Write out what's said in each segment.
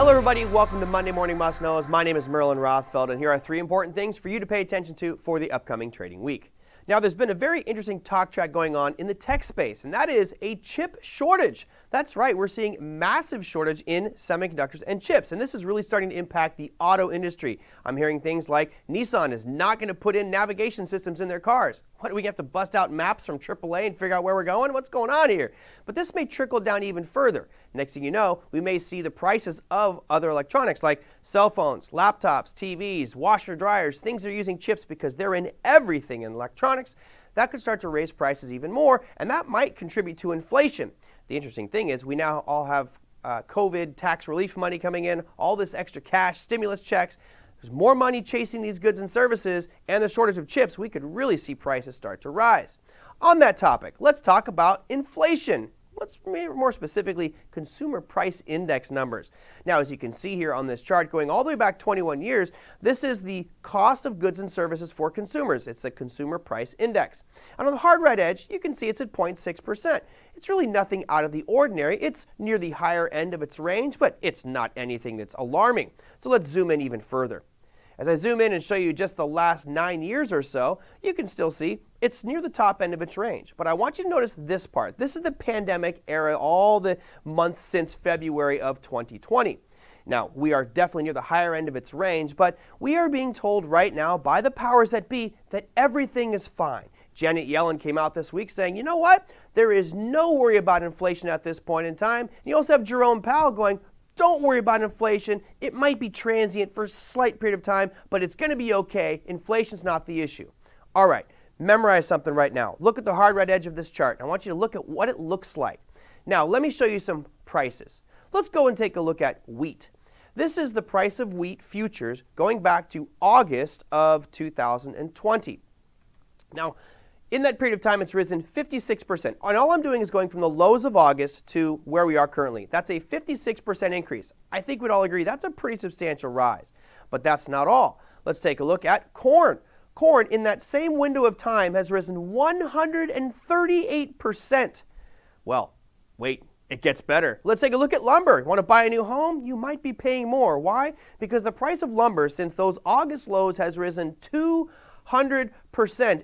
Hello everybody, welcome to Monday Morning Must Knows. My name is Merlin Rothfeld, and here are 3 important things for you to pay attention to for the upcoming trading week. Now, there's been a very interesting talk track going on in the tech space, and that is a chip shortage. That's right, we're seeing massive shortage in semiconductors and chips, and this is really starting to impact the auto industry. I'm hearing things like Nissan is not going to put in navigation systems in their cars. What, do we have to bust out maps from AAA and figure out where we're going? What's going on here? But this may trickle down even further. Next thing you know, we may see the prices of other electronics like cell phones, laptops, TVs, washer dryers, things that are using chips because they're in everything in electronics. That could start to raise prices even more, and that might contribute to inflation. The interesting thing is we now all have COVID tax relief money coming in, all this extra cash, stimulus checks. There's more money chasing these goods and services, and the shortage of chips, we could really see prices start to rise. On that topic, let's talk about inflation. Let's more specifically consumer price index numbers. Now, as you can see here on this chart, going all the way back 21 years, this is the cost of goods and services for consumers. It's a consumer price index. And on the hard right edge, you can see it's at 0.6%. It's really nothing out of the ordinary. It's near the higher end of its range, but it's not anything that's alarming. So let's zoom in even further. As I zoom in and show you just the last 9 years or so, you can still see it's near the top end of its range. But I want you to notice this part. This is the pandemic era, all the months since February of 2020. Now, we are definitely near the higher end of its range, but we are being told right now by the powers that be that everything is fine. Janet Yellen came out this week saying, you know what? There is no worry about inflation at this point in time. And you also have Jerome Powell going, don't worry about inflation. It might be transient for a slight period of time, but it's going to be okay. Inflation's not the issue. All right, memorize something right now. Look at the hard right edge of this chart. I want you to look at what it looks like. Now, let me show you some prices. Let's go and take a look at wheat. This is the price of wheat futures going back to August of 2020. Now, in that period of time, it's risen 56%. And all I'm doing is going from the lows of August to where we are currently. That's a 56% increase. I think we'd all agree that's a pretty substantial rise. But that's not all. Let's take a look at corn. Corn, in that same window of time, has risen 138%. Well, wait. It gets better. Let's take a look at lumber. You want to buy a new home? You might be paying more. Why? Because the price of lumber since those August lows has risen 200%.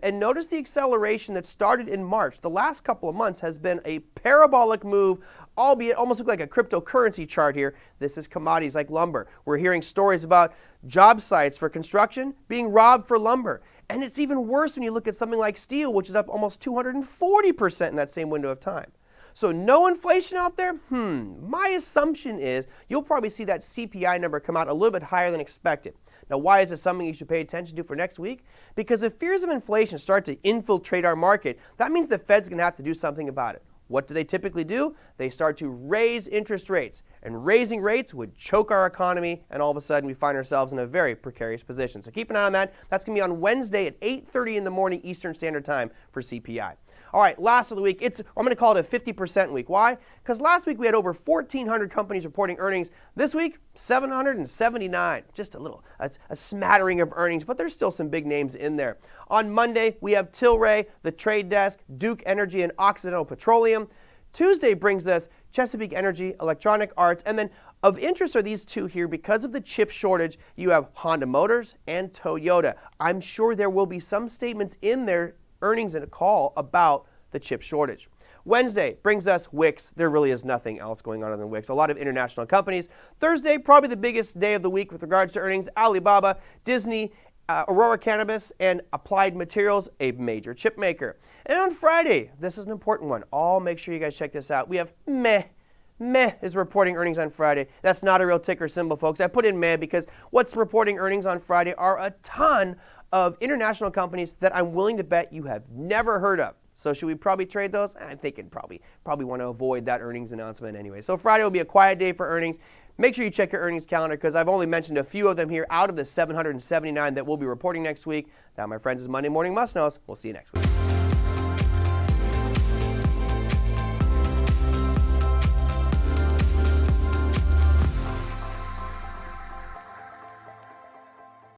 And notice the acceleration that started in March. The last couple of months has been a parabolic move, albeit almost look like a cryptocurrency chart here. This is commodities like lumber. We're hearing stories about job sites for construction being robbed for lumber. And it's even worse when you look at something like steel, which is up almost 240% in that same window of time. So no inflation out there? My assumption is you'll probably see that CPI number come out a little bit higher than expected. Now, why is this something you should pay attention to for next week? Because if fears of inflation start to infiltrate our market, that means the Fed's going to have to do something about it. What do they typically do? They start to raise interest rates. And raising rates would choke our economy, and all of a sudden we find ourselves in a very precarious position. So keep an eye on that. That's going to be on Wednesday at 8:30 in the morning Eastern Standard Time for CPI. All right, last of the week, I'm going to call it a 50% week. Why? Because last week we had over 1,400 companies reporting earnings. This week, 779. Just a smattering of earnings, but there's still some big names in there. On Monday, we have Tilray, The Trade Desk, Duke Energy, and Occidental Petroleum. Tuesday brings us Chesapeake Energy, Electronic Arts, and then of interest are these two here because of the chip shortage. You have Honda Motors and Toyota. I'm sure there will be some statements in their earnings and a call about the chip shortage. Wednesday brings us Wix. There really is nothing else going on other than Wix. A lot of international companies. Thursday, probably the biggest day of the week with regards to earnings. Alibaba, Disney, Aurora Cannabis, and Applied Materials, a major chip maker. And on Friday, this is an important one. Make sure you guys check this out. We have Meh is reporting earnings on Friday. That's not a real ticker symbol, folks. I put in Meh because what's reporting earnings on Friday are a ton of international companies that I'm willing to bet you have never heard of. So should we probably trade those? I'm thinking probably want to avoid that earnings announcement anyway. So Friday will be a quiet day for earnings. Make sure you check your earnings calendar because I've only mentioned a few of them here out of the 779 that we'll be reporting next week. That, my friends, is Monday Morning Must Knows. We'll see you next week.